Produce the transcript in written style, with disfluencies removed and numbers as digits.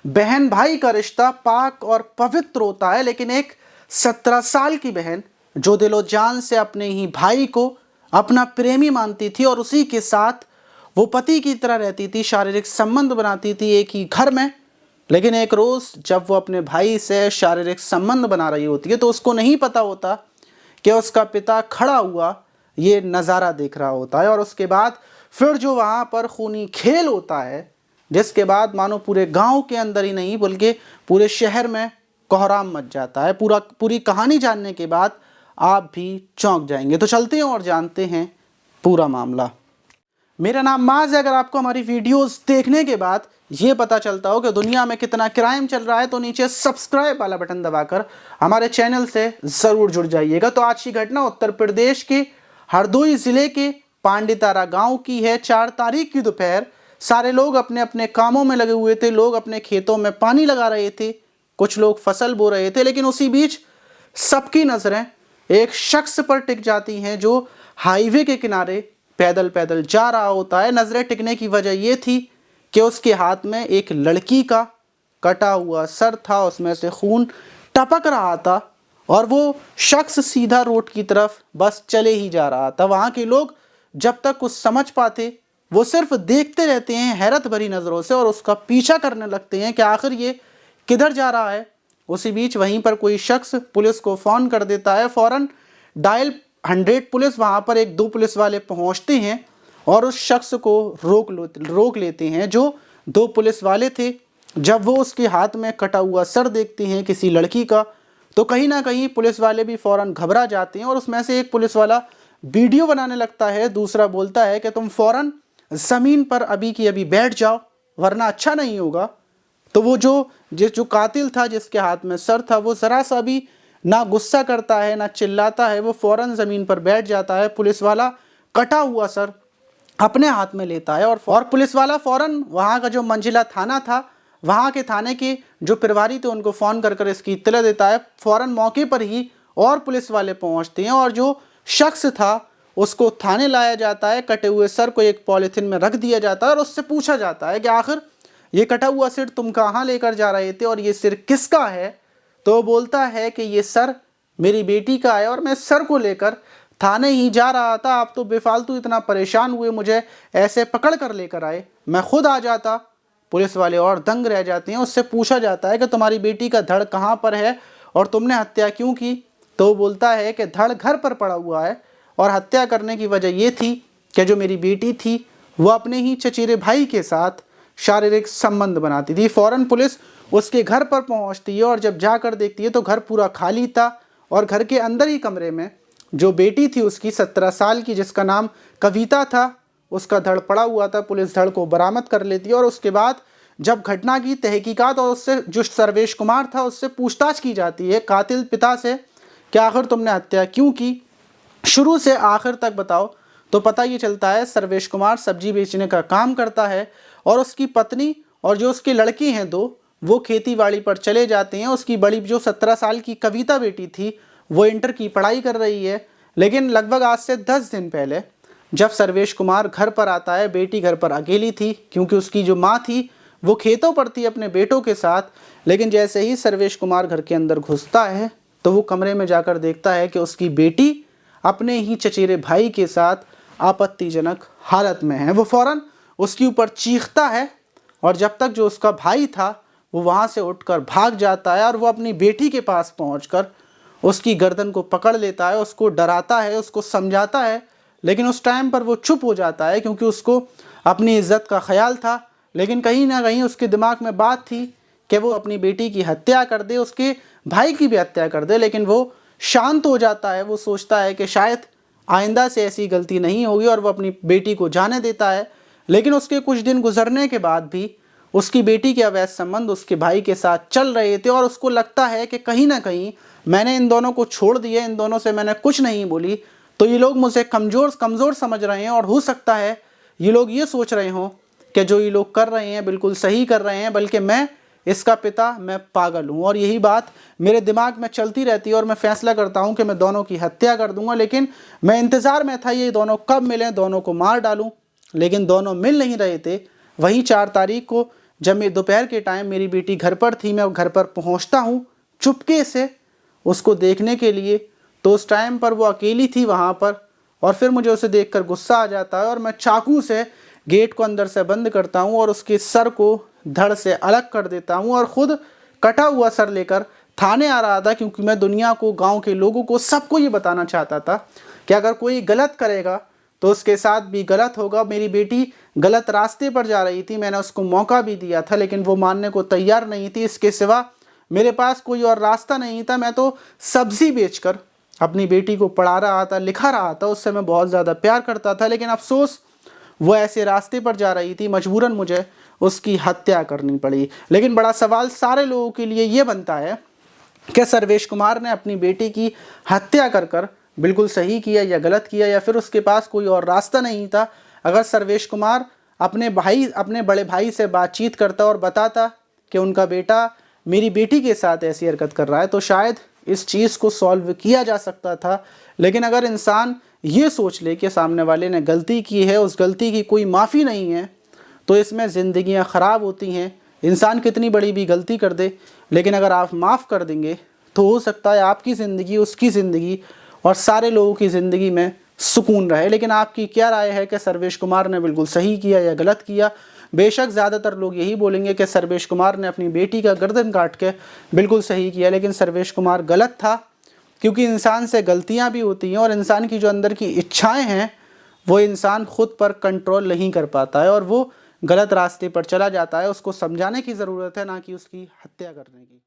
बहन भाई का रिश्ता पाक और पवित्र होता है, लेकिन एक 17 साल की बहन जो दिलो जान से अपने ही भाई को अपना प्रेमी मानती थी और उसी के साथ वो पति की तरह रहती थी, शारीरिक संबंध बनाती थी एक ही घर में। लेकिन एक रोज़ जब वो अपने भाई से शारीरिक संबंध बना रही होती है तो उसको नहीं पता होता कि उसका पिता खड़ा हुआ ये नज़ारा देख रहा होता है। और उसके बाद फिर जो वहाँ पर खूनी खेल होता है, जिसके बाद मानो पूरे गांव के अंदर ही नहीं बल्कि पूरे शहर में कोहराम मच जाता है। पूरी कहानी जानने के बाद आप भी चौंक जाएंगे। तो चलते हैं और जानते हैं पूरा मामला। मेरा नाम माज है। अगर आपको हमारी वीडियोस देखने के बाद ये पता चलता हो कि दुनिया में कितना क्राइम चल रहा है तो नीचे सब्सक्राइब वाला बटन दबाकर हमारे चैनल से ज़रूर जुड़ जाइएगा। तो आज की घटना उत्तर प्रदेश के हरदोई ज़िले के पांडितारा गांव की है। 4 तारीख की दोपहर सारे लोग अपने अपने कामों में लगे हुए थे। लोग अपने खेतों में पानी लगा रहे थे, कुछ लोग फसल बो रहे थे, लेकिन उसी बीच सबकी नज़रें एक शख्स पर टिक जाती हैं जो हाईवे के किनारे पैदल पैदल जा रहा होता है। नज़रें टिकने की वजह यह थी कि उसके हाथ में एक लड़की का कटा हुआ सर था, उसमें से खून टपक रहा था और वो शख्स सीधा रोड की तरफ बस चले ही जा रहा था। वहाँ के लोग जब तक कुछ समझ पाते वो सिर्फ देखते रहते हैं हैरत भरी नज़रों से और उसका पीछा करने लगते हैं कि आखिर ये किधर जा रहा है। उसी बीच वहीं पर कोई शख्स पुलिस को फ़ोन कर देता है। फ़ौरन डायल 100 पुलिस वहाँ पर 1-2 पुलिस वाले पहुँचते हैं और उस शख्स को रोक लेते हैं जो 2 पुलिस वाले थे। जब वो उसके हाथ में कटा हुआ सर देखते हैं किसी लड़की का तो कहीं ना कहीं पुलिस वाले भी फ़ौरन घबरा जाते हैं और उसमें से एक पुलिस वाला वीडियो बनाने लगता है। दूसरा बोलता है कि तुम फ़ौरन ज़मीन पर अभी की अभी बैठ जाओ वरना अच्छा नहीं होगा। तो वो जो कातिल था जिसके हाथ में सर था वो ज़रा सा भी ना गुस्सा करता है ना चिल्लाता है, वो फ़ौरन ज़मीन पर बैठ जाता है। पुलिस वाला कटा हुआ सर अपने हाथ में लेता है और पुलिस वाला फ़ौरन वहाँ का जो मंजिला थाना था वहाँ के थाने के जो प्रभारी थे उनको फ़ोन कर इसकी इत्तला देता है। फ़ौरन मौके पर ही और पुलिस वाले पहुँचते हैं और जो शख्स था उसको थाने लाया जाता है। कटे हुए सर को एक पॉलीथिन में रख दिया जाता है और उससे पूछा जाता है कि आखिर ये कटा हुआ सिर तुम कहाँ लेकर जा रहे थे और ये सिर किसका है। तो बोलता है कि ये सर मेरी बेटी का है और मैं सर को लेकर थाने ही जा रहा था। आप तो बेफालतू इतना परेशान हुए, मुझे ऐसे पकड़ कर लेकर आए, मैं खुद आ जाता। पुलिस वाले और दंग रह जाते हैं। उससे पूछा जाता है कि तुम्हारी बेटी का धड़ कहाँ पर है और तुमने हत्या क्यों की। तो बोलता है कि धड़ घर पर पड़ा हुआ है और हत्या करने की वजह ये थी कि जो मेरी बेटी थी वो अपने ही चचेरे भाई के साथ शारीरिक संबंध बनाती थी। फ़ौरन पुलिस उसके घर पर पहुंचती है और जब जाकर देखती है तो घर पूरा खाली था और घर के अंदर ही कमरे में जो बेटी थी उसकी 17 साल की जिसका नाम कविता था उसका धड़ पड़ा हुआ था। पुलिस धड़ को बरामद कर लेती है और उसके बाद जब घटना की तहकीकात और उससे जो सर्वेश कुमार था उससे पूछताछ की जाती है कातिल पिता से कि आखिर तुमने हत्या क्यों की, शुरू से आखिर तक बताओ। तो पता ये चलता है सर्वेश कुमार सब्जी बेचने का काम करता है और उसकी पत्नी और जो उसके लड़के हैं 2 वो खेती बाड़ी पर चले जाते हैं। उसकी बड़ी जो 17 साल की कविता बेटी थी वो इंटर की पढ़ाई कर रही है। लेकिन लगभग आज से 10 दिन पहले जब सर्वेश कुमार घर पर आता है, बेटी घर पर अकेली थी क्योंकि उसकी जो माँ थी वो खेतों पर थी अपने बेटों के साथ। लेकिन जैसे ही सर्वेश कुमार घर के अंदर घुसता है तो वो कमरे में जाकर देखता है कि उसकी बेटी अपने ही चचेरे भाई के साथ आपत्तिजनक हालत में है। वो फ़ौरन उसके ऊपर चीखता है और जब तक जो उसका भाई था वो वहाँ से उठकर भाग जाता है और वो अपनी बेटी के पास पहुँचकर उसकी गर्दन को पकड़ लेता है, उसको डराता है, उसको समझाता है। लेकिन उस टाइम पर वो चुप हो जाता है क्योंकि उसको अपनी इज्जत का ख्याल था। लेकिन कहीं ना कहीं उसके दिमाग में बात थी कि वो अपनी बेटी की हत्या कर दे, उसके भाई की भी हत्या कर दे। लेकिन वो शांत हो जाता है, वो सोचता है कि शायद आइंदा से ऐसी गलती नहीं होगी और वो अपनी बेटी को जाने देता है। लेकिन उसके कुछ दिन गुजरने के बाद भी उसकी बेटी के अवैध संबंध उसके भाई के साथ चल रहे थे और उसको लगता है कि कहीं ना कहीं मैंने इन दोनों को छोड़ दिया, इन दोनों से मैंने कुछ नहीं बोली तो ये लोग मुझे कमज़ोर समझ रहे हैं और हो सकता है ये लोग ये सोच रहे हों कि जो ये लोग कर रहे हैं बिल्कुल सही कर रहे हैं, बल्कि मैं इसका पिता मैं पागल हूँ। और यही बात मेरे दिमाग में चलती रहती है और मैं फैसला करता हूँ कि मैं दोनों की हत्या कर दूंगा। लेकिन मैं इंतज़ार में था ये दोनों कब मिलें, दोनों को मार डालूं, लेकिन दोनों मिल नहीं रहे थे। वहीं 4 तारीख को जब मैं दोपहर के टाइम मेरी बेटी घर पर थी, मैं घर पर पहुंचता हूं चुपके से उसको देखने के लिए, तो उस टाइम पर वो अकेली थी वहां पर, और फिर मुझे उसे देखकर गुस्सा आ जाता है और मैं चाकू से गेट को अंदर से बंद करता हूं और उसके सर को धड़ से अलग कर देता हूं और ख़ुद कटा हुआ सर लेकर थाने आ रहा था, क्योंकि मैं दुनिया को, गांव के लोगों को, सबको ये बताना चाहता था कि अगर कोई गलत करेगा तो उसके साथ भी गलत होगा। मेरी बेटी गलत रास्ते पर जा रही थी, मैंने उसको मौका भी दिया था, लेकिन वो मानने को तैयार नहीं थी। इसके सिवा मेरे पास कोई और रास्ता नहीं था। मैं तो सब्जी बेचकर अपनी बेटी को पढ़ा रहा था, लिखा रहा था, उससे मैं बहुत ज़्यादा प्यार करता था, लेकिन अफसोस वो ऐसे रास्ते पर जा रही थी, मजबूरन मुझे उसकी हत्या करनी पड़ी। लेकिन बड़ा सवाल सारे लोगों के लिए ये बनता है कि सर्वेश कुमार ने अपनी बेटी की हत्या कर बिल्कुल सही किया या गलत किया, या फिर उसके पास कोई और रास्ता नहीं था। अगर सर्वेश कुमार अपने बड़े भाई से बातचीत करता और बताता कि उनका बेटा मेरी बेटी के साथ ऐसी हरकत कर रहा है, तो शायद इस चीज़ को सॉल्व किया जा सकता था। लेकिन अगर इंसान ये सोच ले कि सामने वाले ने गलती की है, उस गलती की कोई माफ़ी नहीं है, तो इसमें ज़िंदगियां ख़राब होती हैं। इंसान कितनी बड़ी भी गलती कर दे, लेकिन अगर आप माफ़ कर देंगे तो हो सकता है आपकी ज़िंदगी, उसकी ज़िंदगी और सारे लोगों की ज़िंदगी में सुकून रहे। लेकिन आपकी क्या राय है कि सर्वेश कुमार ने बिल्कुल सही किया या गलत किया? बेशक ज़्यादातर लोग यही बोलेंगे कि सर्वेश कुमार ने अपनी बेटी का गर्दन काट के बिल्कुल सही किया, लेकिन सर्वेश कुमार गलत था, क्योंकि इंसान से गलतियां भी होती हैं और इंसान की जो अंदर की इच्छाएं हैं वो इंसान खुद पर कंट्रोल नहीं कर पाता है और वो गलत रास्ते पर चला जाता है। उसको समझाने की ज़रूरत है, ना कि उसकी हत्या करने की।